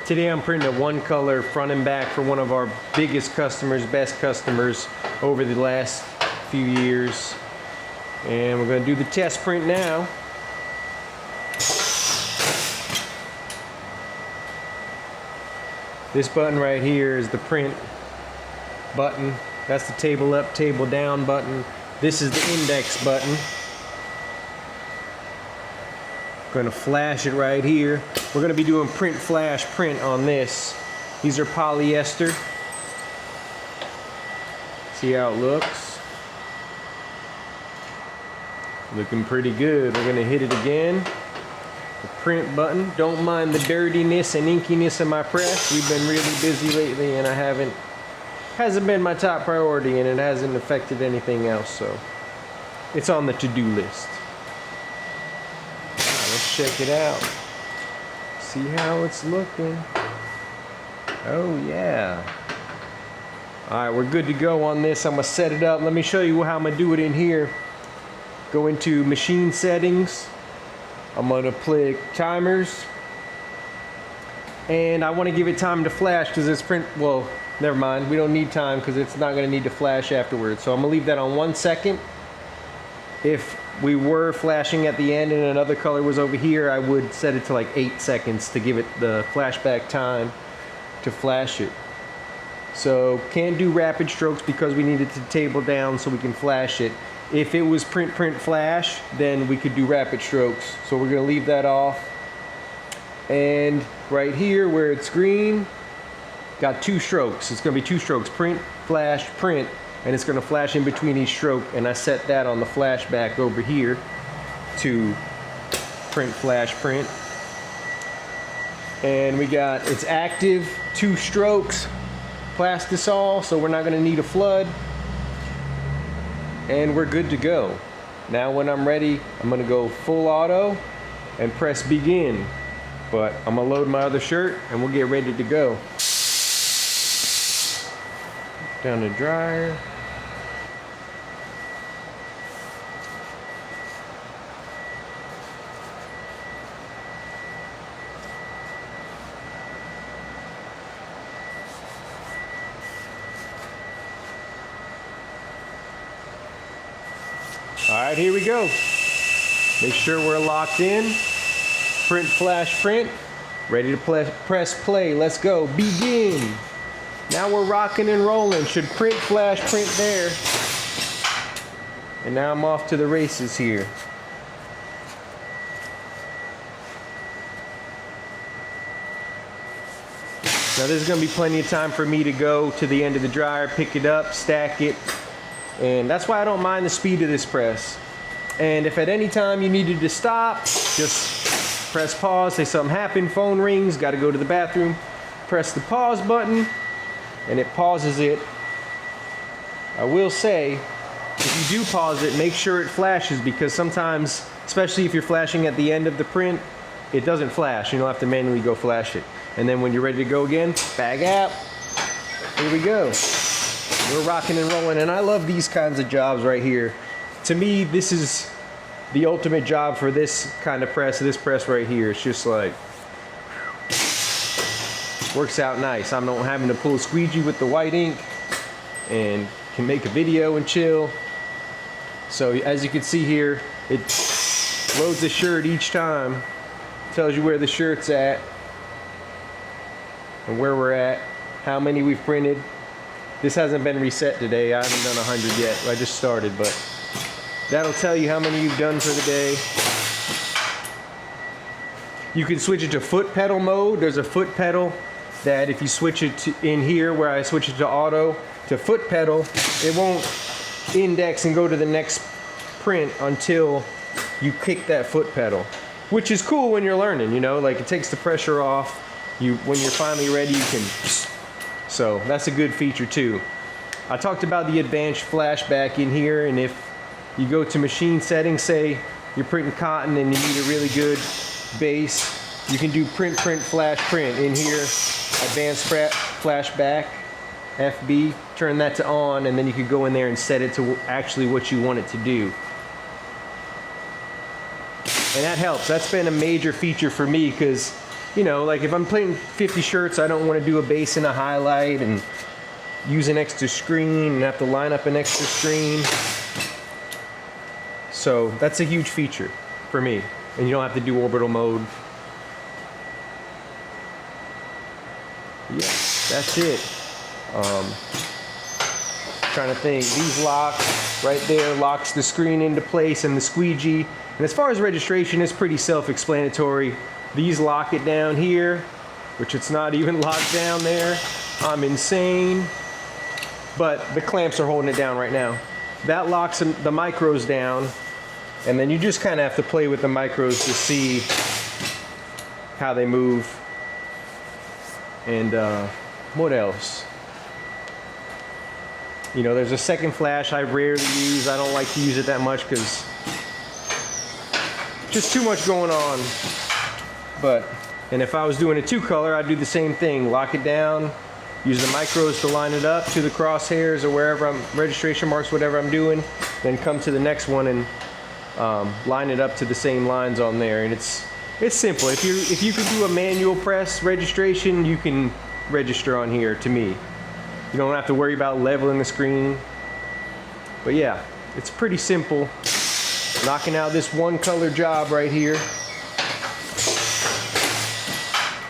Today I'm printing a one color front and back for one of our biggest customers, best customers over the last few years. And we're going to do the test print now. This button right here is the print button. That's the table up, table down button. This is the index button. Going to flash it right here. We're going to be doing print flash print on this. These are polyester. See how it looks? Looking pretty good. We're going to hit it again. The print button. Don't mind the dirtiness and inkiness of my press. We've been really busy lately and hasn't been my top priority, and it hasn't affected anything else, so it's on the to-do list. Let's check it out. See how it's looking. Oh yeah. Alright, we're good to go on this. I'm gonna set it up. Let me show you how I'm gonna do it in here. Go into machine settings. I'm gonna click timers. And I want to give it time to flash because it's print, well, never mind. We don't need time because it's not gonna need to flash afterwards. So I'm gonna leave that on 1 second. If we were flashing at the end and another color was over here, I would set it to like 8 seconds to give it the flashback time to flash it. So can't do rapid strokes because we need it to table down so we can flash it. If it was print flash, then we could do rapid strokes. So we're gonna leave that off. And right here where it's green, got 2 strokes. It's gonna be 2 strokes, print, flash, print. And it's going to flash in between each stroke, and I set that on the flashback over here to print flash print. And we got, it's active, 2 strokes, plastisol, so we're not going to need a flood, and we're good to go. Now when I'm ready, I'm going to go full auto and press begin, but I'm going to load my other shirt and we'll get ready to go. Down the dryer. Alright, here we go. Make sure we're locked in. Print, flash, print. Ready to press play. Let's go. Begin. Now we're rocking and rolling. Should print, flash, print there. And now I'm off to the races here. Now there's going to be plenty of time for me to go to the end of the dryer, pick it up, stack it. And that's why I don't mind the speed of this press. And if at any time you needed to stop, just press pause, say something happened, phone rings, got to go to the bathroom, press the pause button, and it pauses it. I will say, if you do pause it, make sure it flashes, because sometimes, especially if you're flashing at the end of the print, it doesn't flash. You'll have to manually go flash it. And then when you're ready to go again, bag out. Here we go. We're rocking and rolling, and I love these kinds of jobs right here. To me, this is the ultimate job for this kind of press, this press right here. It's just like, works out nice. I'm not having to pull a squeegee with the white ink and can make a video and chill. So as you can see here, it loads the shirt each time, tells you where the shirt's at and where we're at, how many we've printed. This hasn't been reset today. I haven't done 100 yet. I just started, but that'll tell you how many you've done for the day. You can switch it to foot pedal mode. There's a foot pedal that if you switch it to in here where I switch it to auto to foot pedal, it won't index and go to the next print until you kick that foot pedal, which is cool when you're learning, you know, like it takes the pressure off. When you're finally ready, you can. So that's a good feature too. I talked about the advanced flashback in here, and if you go to machine settings, say you're printing cotton and you need a really good base, you can do print, flash, print in here. Advanced flashback, FB, turn that to on, and then you could go in there and set it to actually what you want it to do. And that helps. That's been a major feature for me, because you know, like if I'm playing 50 shirts, I don't want to do a base and a highlight and use an extra screen and have to line up an extra screen. So that's a huge feature for me. And you don't have to do orbital mode. Yeah, that's it. Trying to think, these locks right there locks the screen into place, and the squeegee. And as far as registration, it's pretty self-explanatory. These lock it down here, which it's not even locked down there. I'm insane. But the clamps are holding it down right now. That locks the micros down, and then you just kind of have to play with the micros to see how they move. And what else? You know, there's a second flash I rarely use. I don't like to use it that much because just too much going on. And if I was doing a 2-color, I'd do the same thing. Lock it down, use the micros to line it up to the crosshairs or wherever registration marks, whatever I'm doing. Then come to the next one and line it up to the same lines on there. And it's simple. If you can do a manual press registration, you can register on here, to me. You don't have to worry about leveling the screen. But yeah, it's pretty simple. Knocking out this 1-color job right here.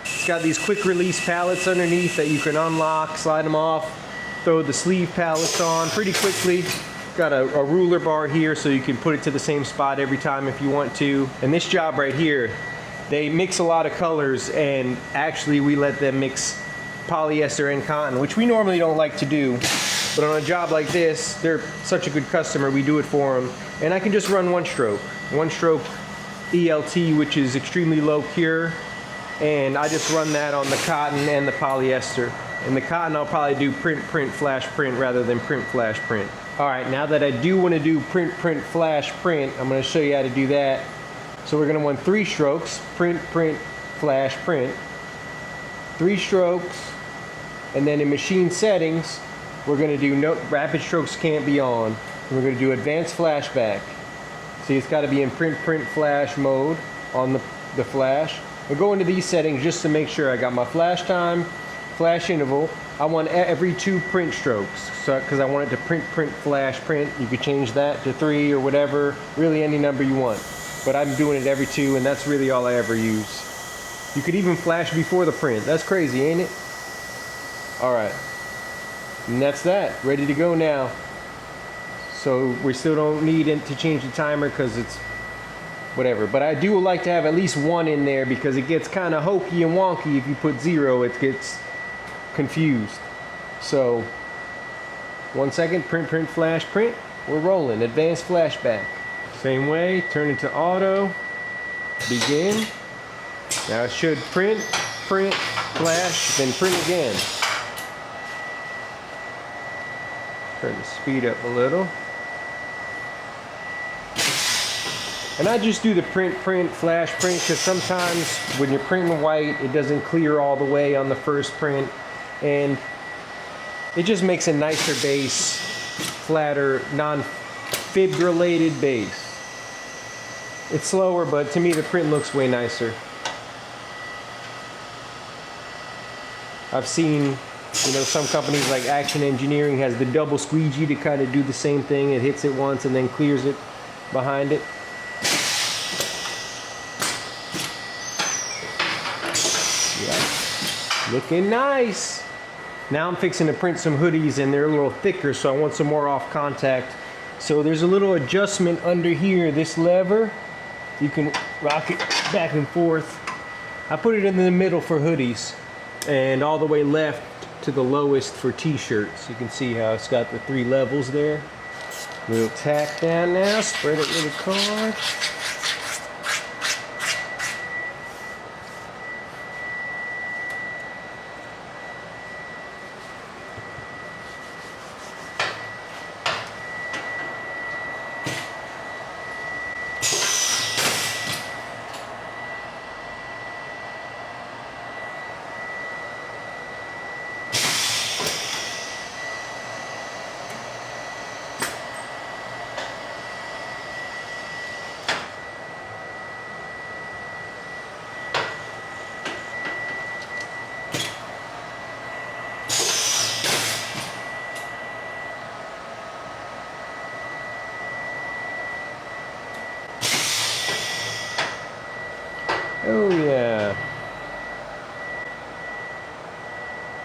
It's got these quick release pallets underneath that you can unlock, slide them off, throw the sleeve pallets on pretty quickly. Got a ruler bar here so you can put it to the same spot every time if you want to. And this job right here, they mix a lot of colors, and actually we let them mix polyester and cotton, which we normally don't like to do. But on a job like this, they're such a good customer, we do it for them. And I can just run one stroke ELT, which is extremely low cure. And I just run that on the cotton and the polyester. And the cotton I'll probably do print, flash, print rather than print, flash, print. All right, now that I do want to do print, flash, print, I'm going to show you how to do that. So we're going to want 3 strokes, print, flash, print. 3 strokes, and then in machine settings, we're going to do no rapid strokes can't be on. And we're going to do advanced flashback. See, it's got to be in print, flash mode on the flash. We'll go into these settings just to make sure I got my flash time, flash interval. I want every 2 print strokes, so because I want it to print, flash, print. You could change that to 3 or whatever, really any number you want. But I'm doing it every 2, and that's really all I ever use. You could even flash before the print. That's crazy, ain't it? All right, and that's that. Ready to go now. So we still don't need it to change the timer because it's whatever. But I do like to have at least 1 in there because it gets kind of hokey and wonky. If you put 0, it gets confused. So 1 second, print, flash, print. We're rolling. Advanced flashback. Same way, turn it to auto. Begin. Now it should print, flash, then print again. Turn the speed up a little. And I just do the print, flash, print, because sometimes when you're printing white, it doesn't clear all the way on the first print. And it just makes a nicer base, flatter, non-fibrillated base. It's slower, but to me the print looks way nicer. I've seen, you know, some companies like Action Engineering has the double squeegee to kind of do the same thing. It hits it once and then clears it behind it. Yeah, looking nice. Now I'm fixing to print some hoodies, and they're a little thicker, so I want some more off contact. So there's a little adjustment under here, this lever. You can rock it back and forth. I put it in the middle for hoodies, and all the way left to the lowest for t-shirts. You can see how it's got the 3 levels there. Little tack down now, spread it really hard. Oh yeah.